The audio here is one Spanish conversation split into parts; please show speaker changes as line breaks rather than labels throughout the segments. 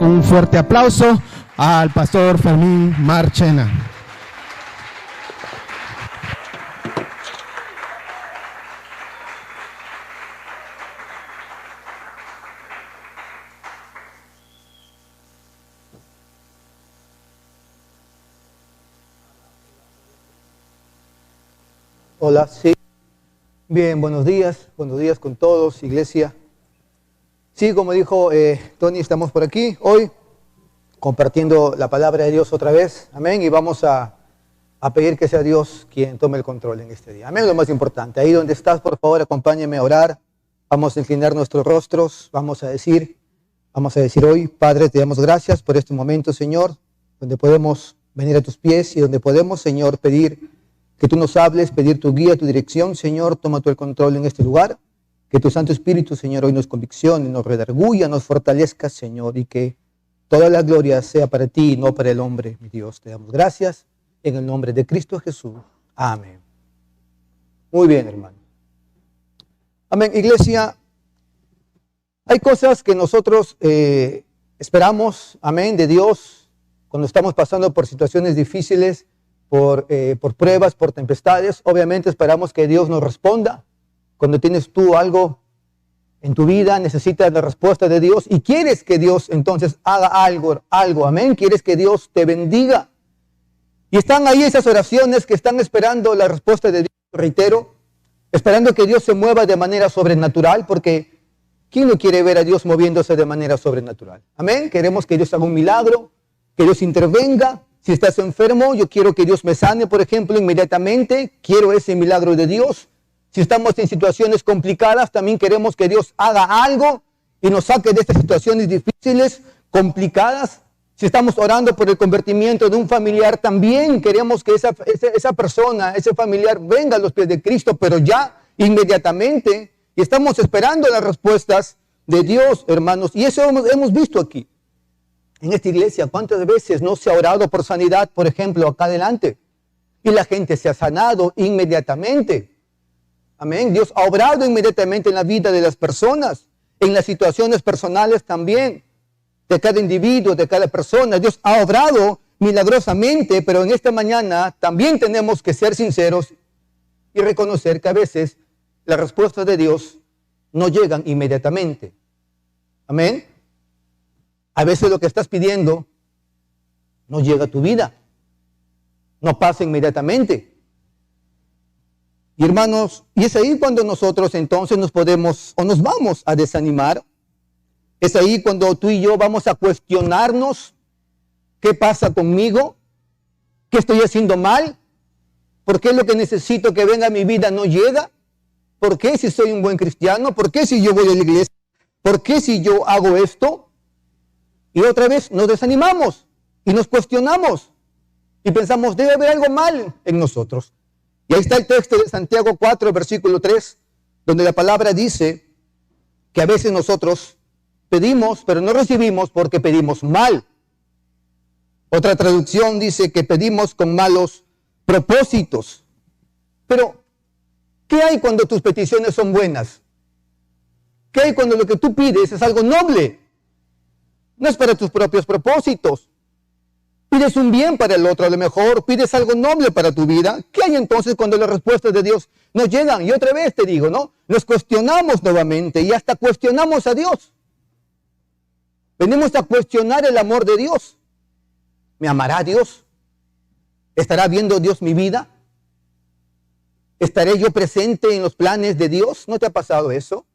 un fuerte aplauso al pastor Fermín Marchena.
Hola, sí. Bien, buenos días con todos, iglesia. Sí, como dijo Tony, estamos por aquí hoy compartiendo la palabra de Dios otra vez, amén, y vamos a pedir que sea Dios quien tome el control en este día, amén, lo más importante. Ahí donde estás, por favor, acompáñame a orar, vamos a inclinar nuestros rostros, vamos a decir hoy, Padre, te damos gracias por este momento, Señor, donde podemos venir a tus pies y donde podemos, Señor, pedir que tú nos hables, pedir tu guía, tu dirección, Señor, toma tú el control en este lugar, que tu Santo Espíritu, Señor, hoy nos conviccione, nos redarguya, nos fortalezca, Señor, y que toda la gloria sea para ti y no para el hombre, mi Dios. Te damos gracias en el nombre de Cristo Jesús. Amén. Muy bien, hermano. Amén, iglesia. Hay cosas que nosotros esperamos, amén, de Dios, cuando estamos pasando por situaciones difíciles, por pruebas, por tempestades. Obviamente esperamos que Dios nos responda. Cuando tienes tú algo en tu vida, necesitas la respuesta de Dios y quieres que Dios entonces haga algo, amén. Quieres que Dios te bendiga. Y están ahí esas oraciones que están esperando la respuesta de Dios, reitero, esperando que Dios se mueva de manera sobrenatural, porque ¿quién no quiere ver a Dios moviéndose de manera sobrenatural? Amén. Queremos que Dios haga un milagro, que Dios intervenga. Si estás enfermo, yo quiero que Dios me sane, por ejemplo, inmediatamente. Quiero ese milagro de Dios. Si estamos en situaciones complicadas, también queremos que Dios haga algo y nos saque de estas situaciones difíciles, complicadas. Si estamos orando por el convertimiento de un familiar, también queremos que esa persona, ese familiar, venga a los pies de Cristo, pero ya inmediatamente. Y estamos esperando las respuestas de Dios, hermanos. Y eso hemos visto aquí. En esta iglesia, ¿cuántas veces no se ha orado por sanidad, por ejemplo, acá adelante? Y la gente se ha sanado inmediatamente. Amén. Dios ha obrado inmediatamente en la vida de las personas, en las situaciones personales también, de cada individuo, de cada persona. Dios ha obrado milagrosamente, pero en esta mañana también tenemos que ser sinceros y reconocer que a veces las respuestas de Dios no llegan inmediatamente. Amén. A veces lo que estás pidiendo no llega a tu vida, no pasa inmediatamente. Y hermanos, y es ahí cuando nosotros entonces nos podemos o nos vamos a desanimar. Es ahí cuando tú y yo vamos a cuestionarnos qué pasa conmigo, qué estoy haciendo mal, por qué lo que necesito que venga a mi vida no llega, por qué si soy un buen cristiano, por qué si yo voy a la iglesia, por qué si yo hago esto. Y otra vez nos desanimamos y nos cuestionamos y pensamos, debe haber algo mal en nosotros. Y ahí está el texto de Santiago 4, versículo 3, donde la palabra dice que a veces nosotros pedimos, pero no recibimos porque pedimos mal. Otra traducción dice que pedimos con malos propósitos. Pero, ¿qué hay cuando tus peticiones son buenas? ¿Qué hay cuando lo que tú pides es algo noble? No es para tus propios propósitos. Pides un bien para el otro, a lo mejor pides algo noble para tu vida. ¿Qué hay entonces cuando las respuestas de Dios no llegan? Y otra vez te digo, ¿no? Nos cuestionamos nuevamente y hasta cuestionamos a Dios. Venimos a cuestionar el amor de Dios. ¿Me amará Dios? ¿Estará viendo Dios mi vida? ¿Estaré yo presente en los planes de Dios? ¿No te ha pasado eso?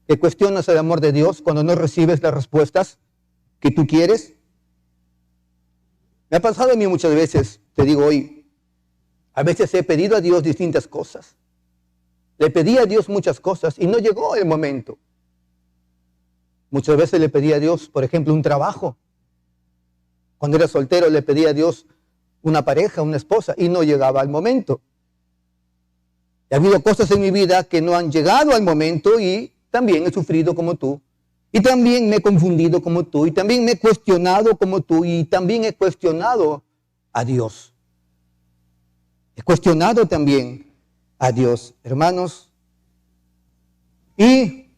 ¿Que cuestionas el amor de Dios cuando no recibes las respuestas que tú quieres? Me ha pasado a mí muchas veces, te digo hoy, a veces he pedido a Dios distintas cosas. Le pedí a Dios muchas cosas y no llegó el momento. Muchas veces le pedí a Dios, por ejemplo, un trabajo. Cuando era soltero le pedí a Dios una pareja, una esposa, y no llegaba al momento. Y ha habido cosas en mi vida que no han llegado al momento y también he sufrido como tú. Y también me he confundido como tú. Y también me he cuestionado como tú. Y también he cuestionado a Dios. He cuestionado también a Dios, hermanos. Y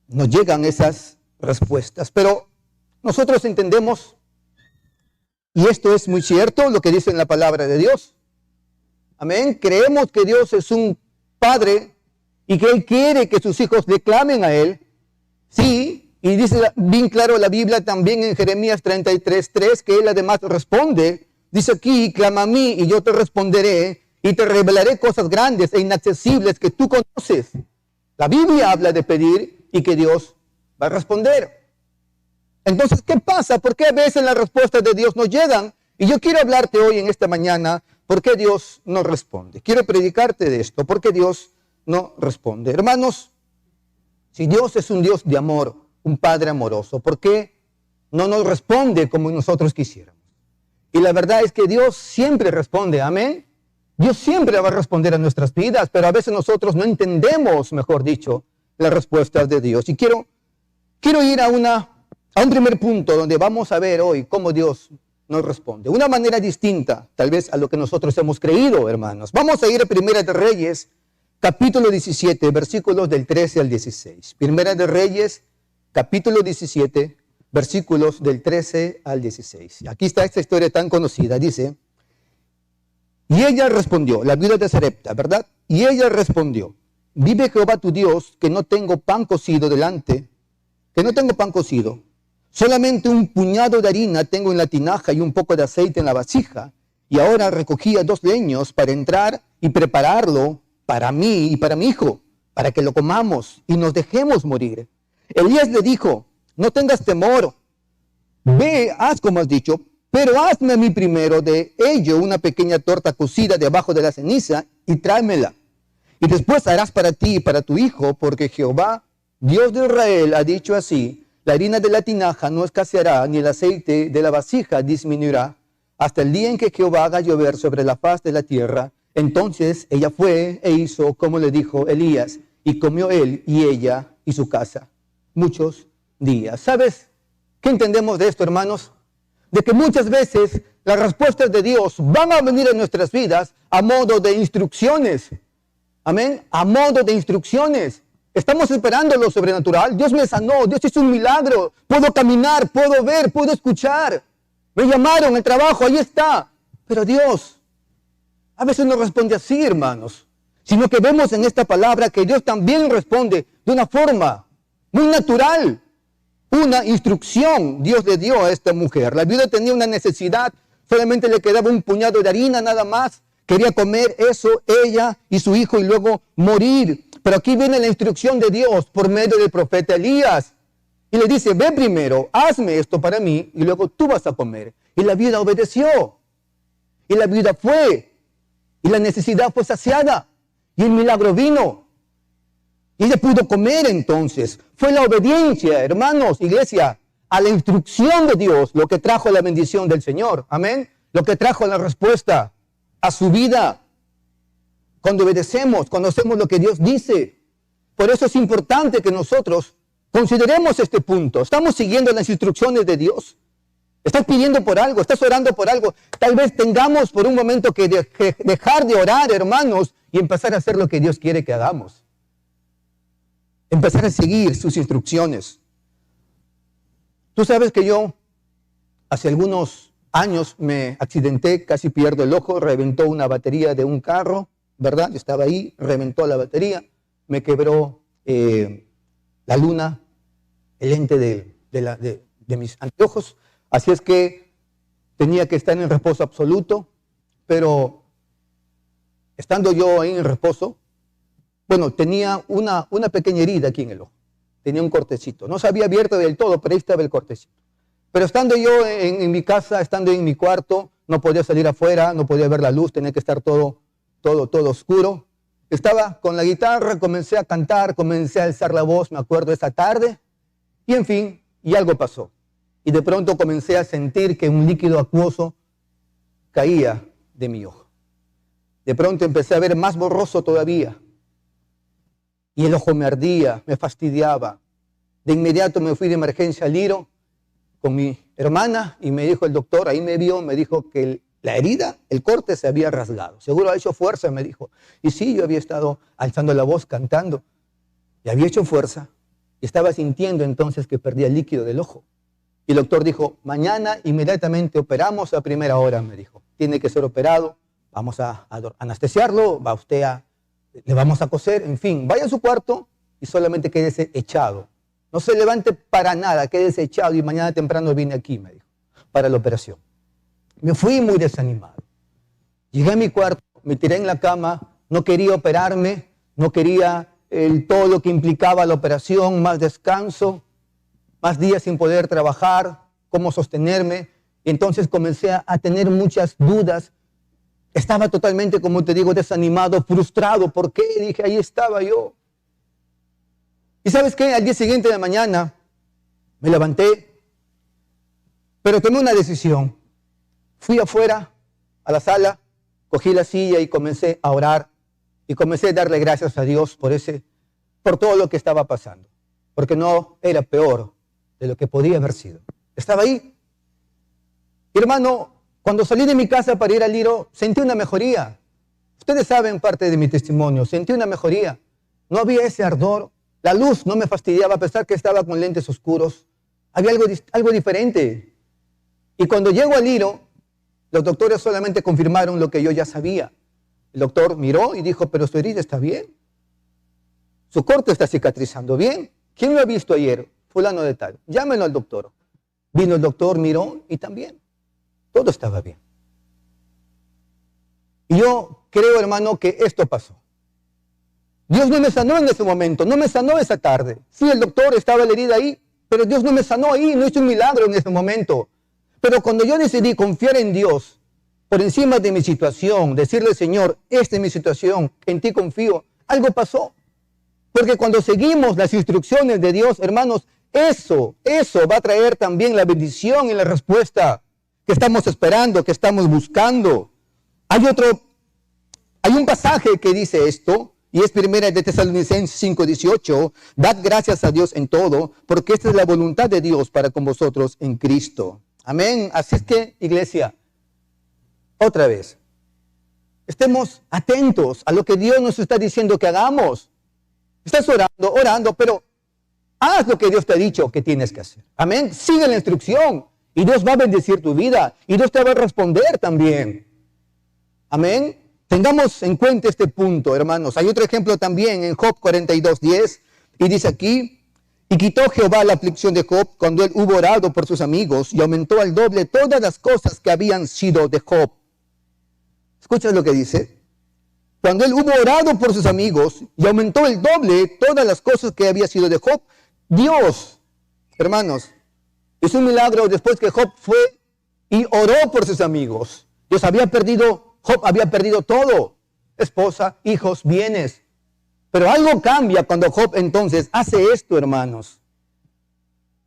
nos llegan esas respuestas. Pero nosotros entendemos, y esto es muy cierto, lo que dice en la palabra de Dios. Amén. Creemos que Dios es un Padre y que Él quiere que sus hijos le clamen a Él. Sí, y dice bien claro la Biblia también en Jeremías 33:3 que Él además responde. Dice aquí, clama a mí y yo te responderé y te revelaré cosas grandes e inaccesibles que tú conoces. La Biblia habla de pedir y que Dios va a responder. Entonces, ¿qué pasa? ¿Por qué a veces las respuestas de Dios no llegan? Y yo quiero hablarte hoy en esta mañana, ¿por qué Dios no responde? Quiero predicarte de esto, ¿por qué Dios no responde? Hermanos, si Dios es un Dios de amor, un Padre amoroso, ¿por qué no nos responde como nosotros quisiéramos? Y la verdad es que Dios siempre responde, amén. Dios siempre va a responder a nuestras vidas, pero a veces nosotros no entendemos, mejor dicho, las respuestas de Dios. Y quiero ir a un primer punto donde vamos a ver hoy cómo Dios nos responde. Una manera distinta, tal vez, a lo que nosotros hemos creído, hermanos. Vamos a ir a Primera de Reyes, capítulo 17, versículos del 13 al 16. Primera de Reyes, capítulo 17, versículos del 13 al 16. Aquí está esta historia tan conocida. Dice, y ella respondió, la viuda de Sarepta, ¿verdad? Y ella respondió, vive Jehová tu Dios, que no tengo pan cocido solamente un puñado de harina tengo en la tinaja y un poco de aceite en la vasija. Y ahora recogía 2 leños para entrar y prepararlo para mí y para mi hijo, para que lo comamos y nos dejemos morir. Elías le dijo, no tengas temor, ve, haz como has dicho, pero hazme a mí primero de ello una pequeña torta cocida debajo de la ceniza y tráemela. Y después harás para ti y para tu hijo, porque Jehová, Dios de Israel, ha dicho así, la harina de la tinaja no escaseará, ni el aceite de la vasija disminuirá, hasta el día en que Jehová haga llover sobre la faz de la tierra. Entonces ella fue e hizo como le dijo Elías, y comió él y ella y su casa muchos días. ¿Sabes qué entendemos de esto, hermanos? De que muchas veces las respuestas de Dios van a venir en nuestras vidas a modo de instrucciones. Amén. A modo de instrucciones. Estamos esperando lo sobrenatural. Dios me sanó, Dios hizo un milagro. Puedo caminar, puedo ver, puedo escuchar. Me llamaron al trabajo, ahí está. Pero Dios a veces no responde así, hermanos. Sino que vemos en esta palabra que Dios también responde de una forma muy natural. Una instrucción Dios le dio a esta mujer. La viuda tenía una necesidad, solamente le quedaba un puñado de harina nada más. Quería comer eso ella y su hijo y luego morir. Pero aquí viene la instrucción de Dios por medio del profeta Elías. Y le dice, ve primero, hazme esto para mí y luego tú vas a comer. Y la viuda obedeció. Y la viuda fue. Y la necesidad fue saciada. Y el milagro vino. Y ella pudo comer entonces. Fue la obediencia, hermanos, iglesia, a la instrucción de Dios lo que trajo la bendición del Señor. Amén. Lo que trajo la respuesta a su vida. Cuando obedecemos, cuando hacemos lo que Dios dice. Por eso es importante que nosotros consideremos este punto. ¿Estamos siguiendo las instrucciones de Dios? ¿Estás pidiendo por algo? ¿Estás orando por algo? Tal vez tengamos por un momento que dejar de orar, hermanos, y empezar a hacer lo que Dios quiere que hagamos. Empezar a seguir sus instrucciones. Tú sabes que yo hace algunos años me accidenté, casi pierdo el ojo, reventó una batería de un carro, ¿verdad? Yo estaba ahí, reventó la batería, me quebró la luna, el lente de mis anteojos. Así es que tenía que estar en reposo absoluto, pero estando yo ahí en reposo, bueno, tenía una pequeña herida aquí en el ojo. Tenía un cortecito. No se había abierto del todo, pero ahí estaba el cortecito. Pero estando yo en mi casa, estando en mi cuarto, no podía salir afuera, no podía ver la luz, tenía que estar todo oscuro. Estaba con la guitarra, comencé a cantar, comencé a alzar la voz, me acuerdo esa tarde, y en fin, y algo pasó. Y de pronto comencé a sentir que un líquido acuoso caía de mi ojo. De pronto empecé a ver más borroso todavía. Y el ojo me ardía, me fastidiaba. De inmediato me fui de emergencia al Liro con mi hermana y me dijo el doctor, ahí me vio, me dijo que la herida, el corte se había rasgado. Seguro ha hecho fuerza, me dijo. Y sí, yo había estado alzando la voz, cantando. Y había hecho fuerza. y estaba sintiendo entonces que perdía el líquido del ojo. Y el doctor dijo, mañana inmediatamente operamos a primera hora, me dijo. Tiene que ser operado, vamos a anestesiarlo, le vamos a coser, en fin, vaya a su cuarto y solamente quédese echado. No se levante para nada, quédese echado y mañana temprano viene aquí, me dijo, para la operación. Me fui muy desanimado. Llegué a mi cuarto, me tiré en la cama, no quería operarme, no quería todo lo que implicaba la operación, más descanso, más días sin poder trabajar, cómo sostenerme. Y entonces comencé a tener muchas dudas. Estaba totalmente, como te digo, desanimado, frustrado. ¿Por qué? Dije, ahí estaba yo. ¿Y sabes qué? Al día siguiente de mañana me levanté, pero tomé una decisión. Fui afuera, a la sala, cogí la silla y comencé a orar. Y comencé a darle gracias a Dios por todo lo que estaba pasando. Porque no era peor de lo que podía haber sido. Estaba ahí. Y hermano, cuando salí de mi casa para ir al Liro, sentí una mejoría. Ustedes saben parte de mi testimonio, sentí una mejoría. No había ese ardor, la luz no me fastidiaba a pesar que estaba con lentes oscuros. Había algo diferente. Y cuando llego al Liro, los doctores solamente confirmaron lo que yo ya sabía. El doctor miró y dijo, pero su herida está bien. Su corte está cicatrizando bien. ¿Quién lo ha visto ayer? Fulano de tal. Llámenlo al doctor. Vino el doctor, miró y también. Todo estaba bien. Y yo creo, hermano, que esto pasó. Dios no me sanó en ese momento, no me sanó esa tarde. Sí, el doctor estaba la herida ahí, pero Dios no me sanó ahí, no hizo un milagro en ese momento. Pero cuando yo decidí confiar en Dios, por encima de mi situación, decirle, Señor, esta es mi situación, en ti confío, algo pasó. Porque cuando seguimos las instrucciones de Dios, hermanos, eso va a traer también la bendición y la respuesta que estamos esperando, que estamos buscando. Hay un pasaje que dice esto, y es primera de Tesalonicenses 5:18, dad gracias a Dios en todo, porque esta es la voluntad de Dios para con vosotros en Cristo. Amén. Así es que, iglesia, otra vez, estemos atentos a lo que Dios nos está diciendo que hagamos. Estás orando, pero haz lo que Dios te ha dicho que tienes que hacer. Amén. Sigue la instrucción y Dios va a bendecir tu vida y Dios te va a responder también. Amén. Tengamos en cuenta este punto, hermanos. Hay otro ejemplo también en Job 42:10 y dice aquí, y quitó Jehová la aflicción de Job cuando él hubo orado por sus amigos y aumentó al doble todas las cosas que habían sido de Job. ¿Escuchas lo que dice? Cuando él hubo orado por sus amigos y aumentó el doble todas las cosas que había sido de Job, Dios, hermanos, hizo un milagro después que Job fue y oró por sus amigos. Job había perdido todo, esposa, hijos, bienes. Pero algo cambia cuando Job entonces hace esto, hermanos.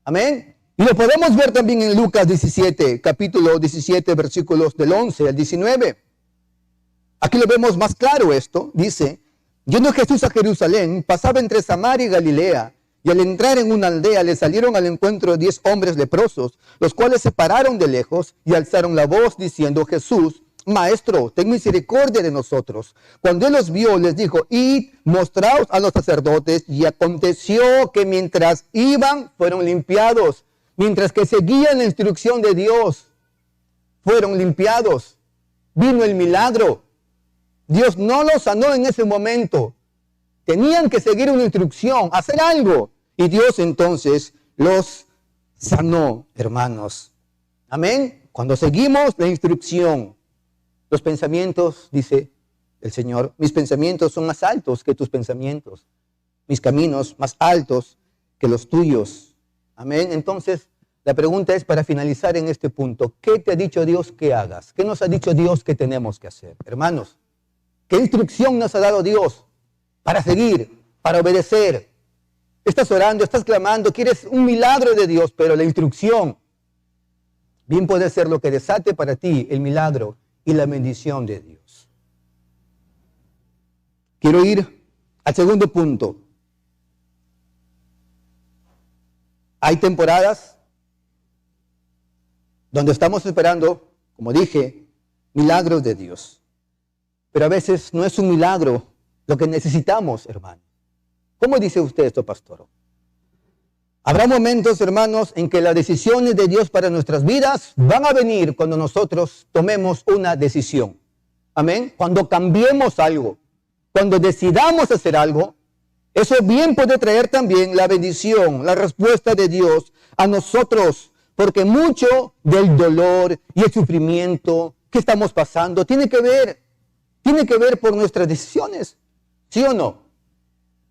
Amén. Y lo podemos ver también en Lucas 17, capítulo 17, versículos del 11 al 19. Aquí lo vemos más claro esto. Dice, yendo Jesús a Jerusalén, pasaba entre Samaria y Galilea, y al entrar en una aldea le salieron al encuentro 10 hombres leprosos, los cuales se pararon de lejos y alzaron la voz diciendo, Jesús, Maestro, ten misericordia de nosotros. Cuando él los vio, les dijo, id, mostraos a los sacerdotes. Y aconteció que mientras iban, fueron limpiados. Mientras que seguían la instrucción de Dios, fueron limpiados. Vino el milagro. Dios no los sanó en ese momento. Tenían que seguir una instrucción, hacer algo. Y Dios entonces los sanó, hermanos. Amén. Cuando seguimos la instrucción, los pensamientos, dice el Señor, mis pensamientos son más altos que tus pensamientos. Mis caminos más altos que los tuyos. Amén. Entonces, la pregunta es para finalizar en este punto. ¿Qué te ha dicho Dios que hagas? ¿Qué nos ha dicho Dios que tenemos que hacer? Hermanos, ¿qué instrucción nos ha dado Dios para seguir, para obedecer? Estás orando, estás clamando, quieres un milagro de Dios, pero la instrucción bien puede ser lo que desate para ti el milagro y la bendición de Dios. Quiero ir al segundo punto. Hay temporadas donde estamos esperando, como dije, milagros de Dios. Pero a veces no es un milagro lo que necesitamos, hermano. ¿Cómo dice usted esto, pastor? Habrá momentos, hermanos, en que las decisiones de Dios para nuestras vidas van a venir cuando nosotros tomemos una decisión. Amén. Cuando cambiemos algo, cuando decidamos hacer algo, eso bien puede traer también la bendición, la respuesta de Dios a nosotros, porque mucho del dolor y el sufrimiento que estamos pasando tiene que ver por nuestras decisiones, ¿sí o no?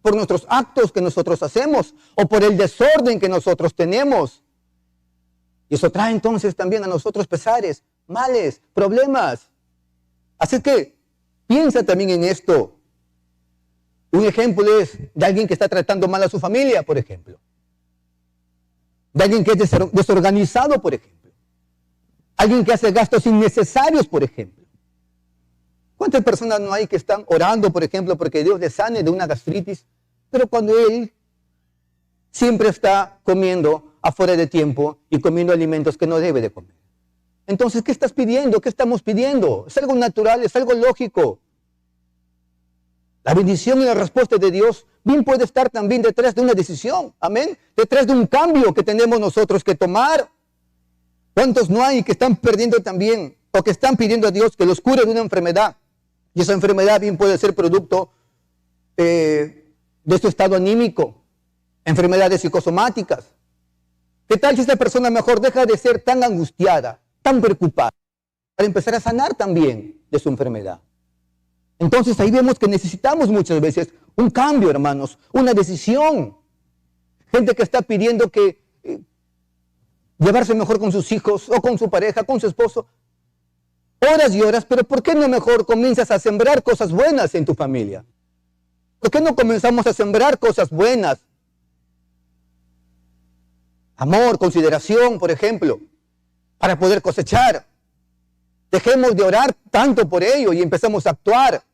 Por nuestros actos que nosotros hacemos o por el desorden que nosotros tenemos. Y eso trae entonces también a nosotros pesares, males, problemas. Así que piensa también en esto. Un ejemplo es de alguien que está tratando mal a su familia, por ejemplo. De alguien que es desorganizado, por ejemplo. Alguien que hace gastos innecesarios, por ejemplo. ¿Cuántas personas no hay que están orando, por ejemplo, porque Dios les sane de una gastritis? Pero cuando él siempre está comiendo afuera de tiempo y comiendo alimentos que no debe de comer. Entonces, ¿qué estás pidiendo? ¿Qué estamos pidiendo? Es algo natural, es algo lógico. La bendición y la respuesta de Dios bien puede estar también detrás de una decisión. Amén. Detrás de un cambio que tenemos nosotros que tomar. ¿Cuántos no hay que están perdiendo también o que están pidiendo a Dios que los cure de una enfermedad? Y esa enfermedad bien puede ser producto de su estado anímico, enfermedades psicosomáticas. ¿Qué tal si esta persona mejor deja de ser tan angustiada, tan preocupada, para empezar a sanar también de su enfermedad? Entonces ahí vemos que necesitamos muchas veces un cambio, hermanos, una decisión. Gente que está pidiendo que llevarse mejor con sus hijos o con su pareja, con su esposo, horas y horas, pero ¿por qué no mejor comienzas a sembrar cosas buenas en tu familia? ¿Por qué no comenzamos a sembrar cosas buenas? Amor, consideración, por ejemplo, para poder cosechar. Dejemos de orar tanto por ello y empezamos a actuar.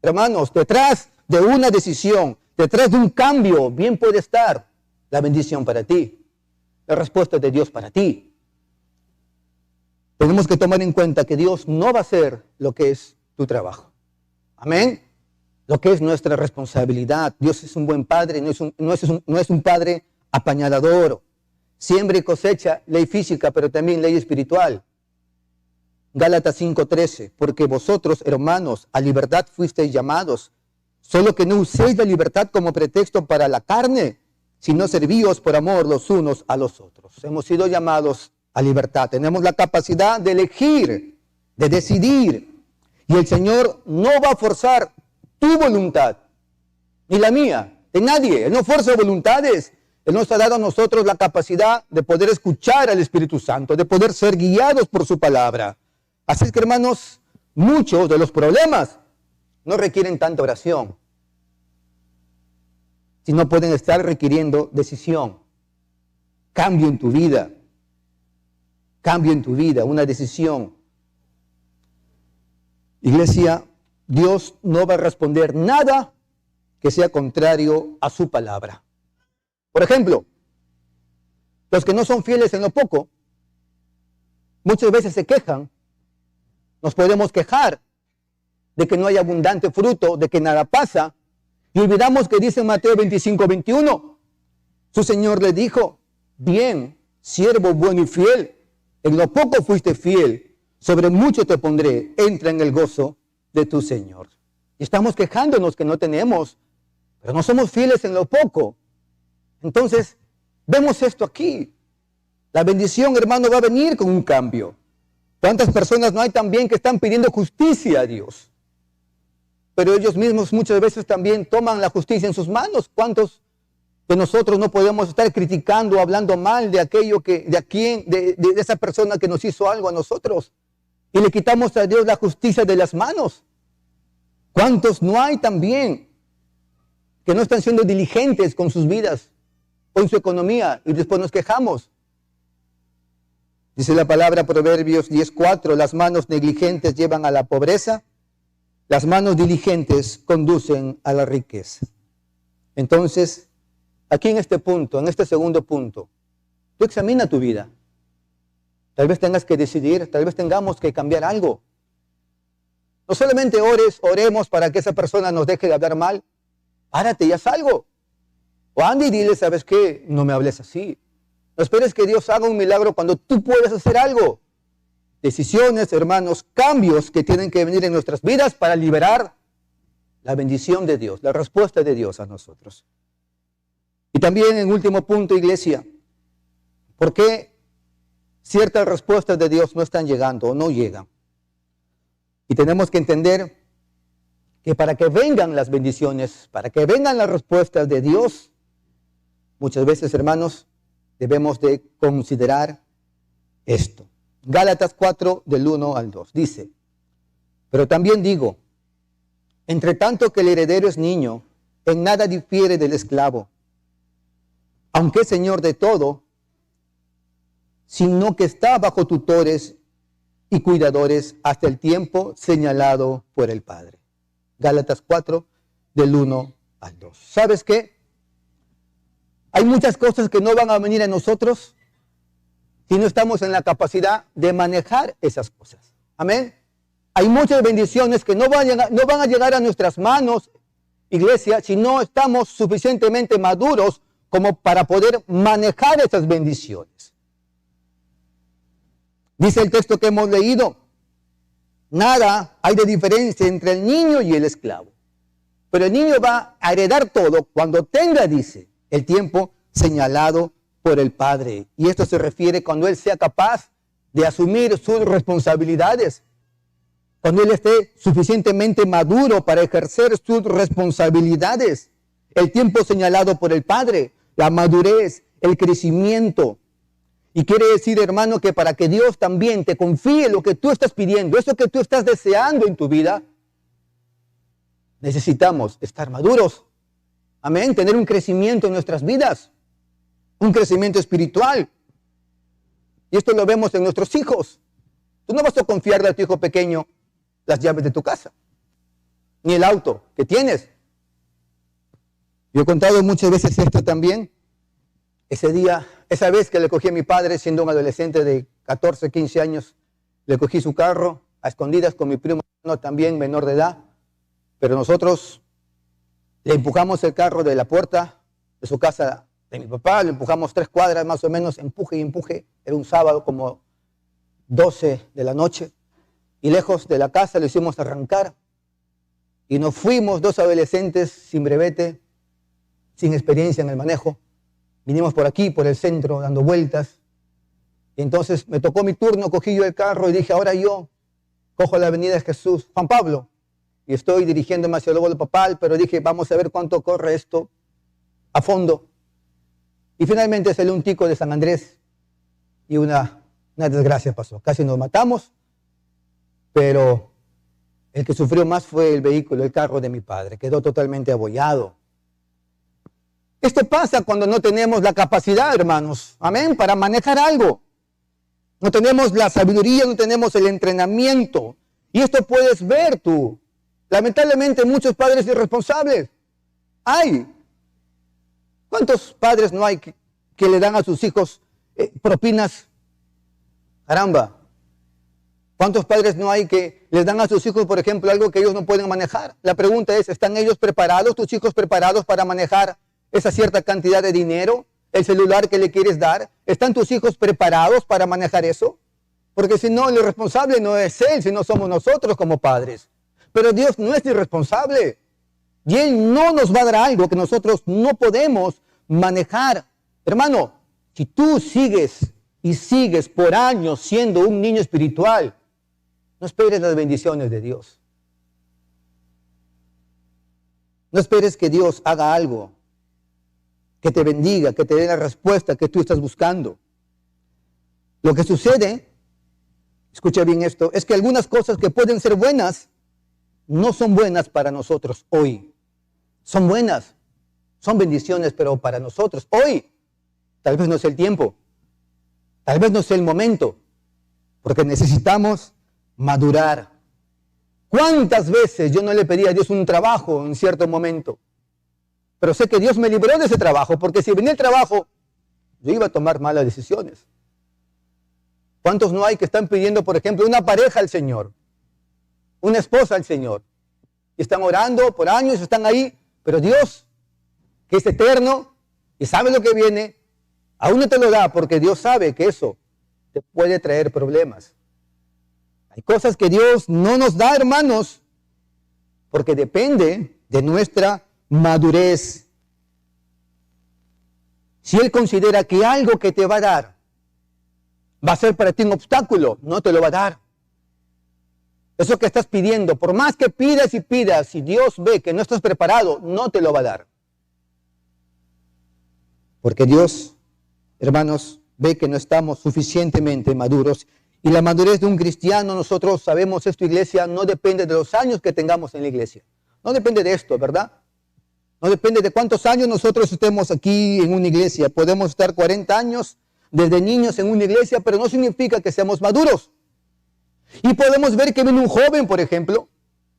Hermanos, detrás de una decisión, detrás de un cambio, bien puede estar la bendición para ti, la respuesta de Dios para ti. Tenemos que tomar en cuenta que Dios no va a hacer lo que es tu trabajo. Amén. Lo que es nuestra responsabilidad. Dios es un buen padre, no es un padre apañador. Siembra y cosecha, ley física, pero también ley espiritual. Gálatas 5:13, porque vosotros, hermanos, a libertad fuisteis llamados, solo que no uséis la libertad como pretexto para la carne, sino servíos por amor los unos a los otros. Hemos sido llamados a libertad, tenemos la capacidad de elegir, de decidir, y el Señor no va a forzar tu voluntad, ni la mía, de nadie. Él no fuerza voluntades. Él nos ha dado a nosotros la capacidad de poder escuchar al Espíritu Santo, de poder ser guiados por su palabra. Así es que, hermanos, muchos de los problemas no requieren tanta oración, sino pueden estar requiriendo decisión, cambio en tu vida, una decisión. Iglesia, Dios no va a responder nada que sea contrario a su palabra. Por ejemplo, los que no son fieles en lo poco, muchas veces se quejan. Nos podemos quejar de que no hay abundante fruto, de que nada pasa. Y olvidamos que dice en Mateo 25:21, su Señor le dijo, bien, siervo bueno y fiel, en lo poco fuiste fiel, sobre mucho te pondré, entra en el gozo de tu Señor. Y estamos quejándonos que no tenemos, pero no somos fieles en lo poco. Entonces, vemos esto aquí. La bendición, hermano, va a venir con un cambio. ¿Cuántas personas no hay también que están pidiendo justicia a Dios? Pero ellos mismos muchas veces también toman la justicia en sus manos. ¿Cuántos de nosotros no podemos estar criticando, hablando mal de aquello de esa persona que nos hizo algo a nosotros? Y le quitamos a Dios la justicia de las manos. ¿Cuántos no hay también que no están siendo diligentes con sus vidas o en su economía y después nos quejamos? Dice la palabra Proverbios 10:4, las manos negligentes llevan a la pobreza, las manos diligentes conducen a la riqueza. Entonces, aquí en este punto, en este segundo punto, tú examina tu vida. Tal vez tengas que decidir, tal vez tengamos que cambiar algo. No solamente oremos para que esa persona nos deje de hablar mal, párate y haz algo. O anda y dile, ¿sabes qué? No me hables así. No esperes que Dios haga un milagro cuando tú puedes hacer algo. Decisiones, hermanos, cambios que tienen que venir en nuestras vidas para liberar la bendición de Dios, la respuesta de Dios a nosotros. Y también en último punto, iglesia, ¿por qué ciertas respuestas de Dios no están llegando o no llegan? Y tenemos que entender que para que vengan las bendiciones, para que vengan las respuestas de Dios, muchas veces, hermanos, debemos de considerar esto. Gálatas 4, del 1 al 2, dice, pero también digo, entre tanto que el heredero es niño, en nada difiere del esclavo, aunque es señor de todo, sino que está bajo tutores y cuidadores hasta el tiempo señalado por el Padre. Gálatas 4, del 1 al 2. ¿Sabes qué? Hay muchas cosas que no van a venir a nosotros si no estamos en la capacidad de manejar esas cosas. Amén. Hay muchas bendiciones que no van a llegar a nuestras manos, iglesia, si no estamos suficientemente maduros como para poder manejar esas bendiciones. Dice el texto que hemos leído, nada hay de diferencia entre el niño y el esclavo. Pero el niño va a heredar todo cuando tenga, dice, el tiempo señalado por el Padre. Y esto se refiere cuando él sea capaz de asumir sus responsabilidades. Cuando él esté suficientemente maduro para ejercer sus responsabilidades. El tiempo señalado por el Padre, la madurez, el crecimiento. Y quiere decir, hermano, que para que Dios también te confíe lo que tú estás pidiendo, eso que tú estás deseando en tu vida, necesitamos estar maduros. Amén. Tener un crecimiento en nuestras vidas. Un crecimiento espiritual. Y esto lo vemos en nuestros hijos. Tú no vas a confiarle a tu hijo pequeño las llaves de tu casa, ni el auto que tienes. Yo he contado muchas veces esto también. Esa vez que le cogí a mi padre, siendo un adolescente de 14, 15 años, le cogí su carro a escondidas con mi primo también menor de edad, pero nosotros le empujamos el carro de la puerta de su casa de mi papá, le empujamos 3 cuadras más o menos, empuje y empuje. Era un sábado como 12 de la noche y lejos de la casa lo hicimos arrancar y nos fuimos 2 adolescentes sin brevete, sin experiencia en el manejo. Vinimos por aquí, por el centro, dando vueltas. Y entonces me tocó mi turno, cogí yo el carro y dije, ahora yo cojo la avenida Jesús, Juan Pablo, y estoy dirigiéndome hacia el Lobo de Papal, pero dije, vamos a ver cuánto corre esto a fondo. Y finalmente salió un tico de San Andrés y una desgracia pasó. Casi nos matamos, pero el que sufrió más fue el vehículo, el carro de mi padre. Quedó totalmente abollado. Esto pasa cuando no tenemos la capacidad, hermanos, amén, para manejar algo. No tenemos la sabiduría, no tenemos el entrenamiento. Y esto puedes ver tú. Lamentablemente muchos padres irresponsables. Hay. ¿Cuántos padres no hay que le dan a sus hijos propinas? Caramba. ¿Cuántos padres no hay que les dan a sus hijos, por ejemplo, algo que ellos no pueden manejar? La pregunta es, ¿están ellos preparados, tus hijos preparados para manejar esa cierta cantidad de dinero? ¿El celular que le quieres dar? ¿Están tus hijos preparados para manejar eso? Porque si no, el irresponsable no es él, sino somos nosotros como padres. Pero Dios no es irresponsable. Y Él no nos va a dar algo que nosotros no podemos manejar. Hermano, si tú sigues y sigues por años siendo un niño espiritual, no esperes las bendiciones de Dios. No esperes que Dios haga algo, que te bendiga, que te dé la respuesta que tú estás buscando. Lo que sucede, escucha bien esto, es que algunas cosas que pueden ser buenas, no son buenas para nosotros hoy. Son buenas, son bendiciones, pero para nosotros hoy, tal vez no es el tiempo, tal vez no es el momento, porque necesitamos madurar. ¿Cuántas veces yo no le pedí a Dios un trabajo en cierto momento? Pero sé que Dios me libró de ese trabajo, porque si venía el trabajo, yo iba a tomar malas decisiones. ¿Cuántos no hay que están pidiendo, por ejemplo, una pareja al Señor? Una esposa al Señor. Y están orando por años, están ahí, pero Dios, que es eterno, y sabe lo que viene, aún no te lo da porque Dios sabe que eso te puede traer problemas. Hay cosas que Dios no nos da, hermanos, porque depende de nuestra madurez. Si Él considera que algo que te va a dar va a ser para ti un obstáculo, no te lo va a dar. Eso que estás pidiendo, por más que pidas y pidas, si Dios ve que no estás preparado, no te lo va a dar. Porque Dios, hermanos, ve que no estamos suficientemente maduros. Y la madurez de un cristiano, nosotros sabemos esto, iglesia, no depende de los años que tengamos en la iglesia. No depende de esto, ¿verdad? No depende de cuántos años nosotros estemos aquí en una iglesia. Podemos estar 40 años desde niños en una iglesia, pero no significa que seamos maduros. Y podemos ver que viene un joven, por ejemplo,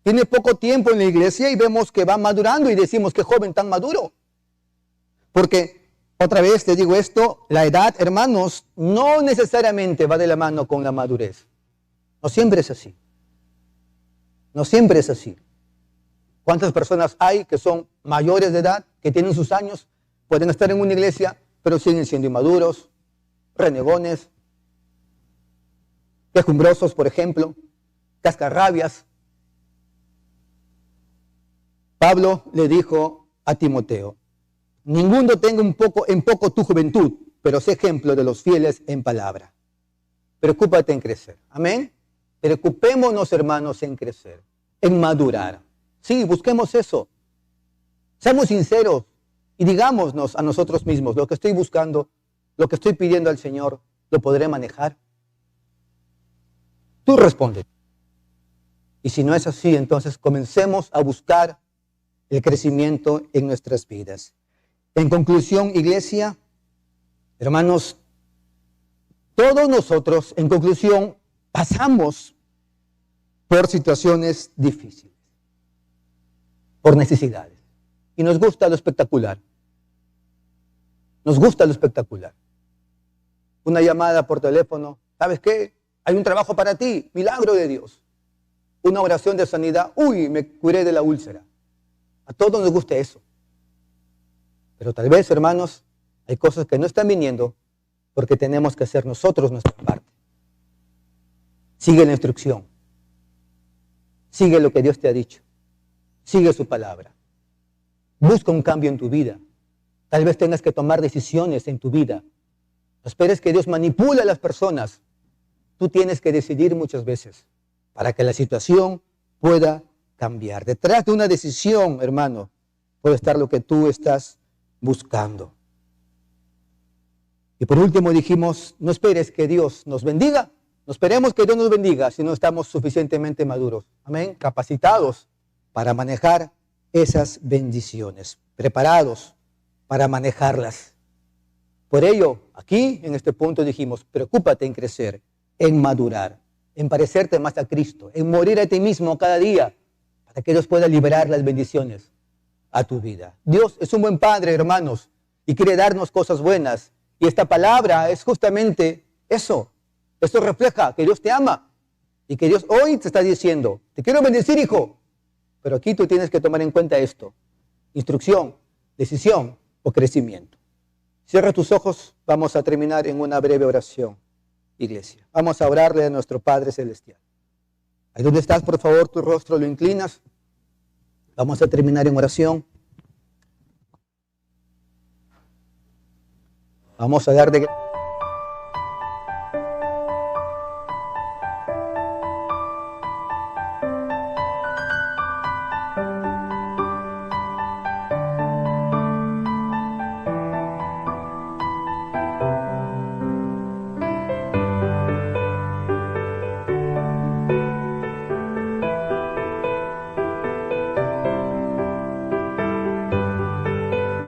tiene poco tiempo en la iglesia y vemos que va madurando y decimos, qué joven tan maduro. Porque, otra vez te digo esto, la edad, hermanos, no necesariamente va de la mano con la madurez. No siempre es así. No siempre es así. ¿Cuántas personas hay que son mayores de edad, que tienen sus años, pueden estar en una iglesia, pero siguen siendo inmaduros, renegones, quejumbrosos, por ejemplo, cascarrabias? Pablo le dijo a Timoteo, ninguno tenga en poco tu juventud, pero sé ejemplo de los fieles en palabra. Preocúpate en crecer. Amén. Preocupémonos, hermanos, en crecer, en madurar. Sí, busquemos eso. Seamos sinceros y digámonos a nosotros mismos, lo que estoy buscando, lo que estoy pidiendo al Señor, ¿lo podré manejar? Tú responde. Y si no es así, entonces comencemos a buscar el crecimiento en nuestras vidas. En conclusión, iglesia, hermanos, todos nosotros, en conclusión, pasamos por situaciones difíciles, por necesidades. Y nos gusta lo espectacular. Nos gusta lo espectacular. Una llamada por teléfono, ¿sabes qué? Hay un trabajo para ti, milagro de Dios. Una oración de sanidad, uy, me curé de la úlcera. A todos nos gusta eso. Pero tal vez, hermanos, hay cosas que no están viniendo porque tenemos que hacer nosotros nuestra parte. Sigue la instrucción. Sigue lo que Dios te ha dicho. Sigue su palabra. Busca un cambio en tu vida. Tal vez tengas que tomar decisiones en tu vida. No esperes que Dios manipule a las personas. Tú tienes que decidir muchas veces para que la situación pueda cambiar. Detrás de una decisión, hermano, puede estar lo que tú estás buscando. Y por último dijimos, no esperes que Dios nos bendiga. No esperemos que Dios nos bendiga si no estamos suficientemente maduros. Amén. Capacitados para manejar esas bendiciones. Preparados para manejarlas. Por ello, aquí en este punto dijimos, preocúpate en crecer, en madurar, en parecerte más a Cristo, en morir a ti mismo cada día, para que Dios pueda liberar las bendiciones a tu vida. Dios es un buen Padre, hermanos, y quiere darnos cosas buenas. Y esta palabra es justamente eso. Esto refleja que Dios te ama y que Dios hoy te está diciendo, te quiero bendecir, hijo, pero aquí tú tienes que tomar en cuenta esto. Instrucción, decisión o crecimiento. Cierra tus ojos, vamos a terminar en una breve oración, iglesia. Vamos a orarle a nuestro Padre Celestial. Ahí donde estás, por favor, tu rostro lo inclinas. Vamos a terminar en oración. Vamos a dar de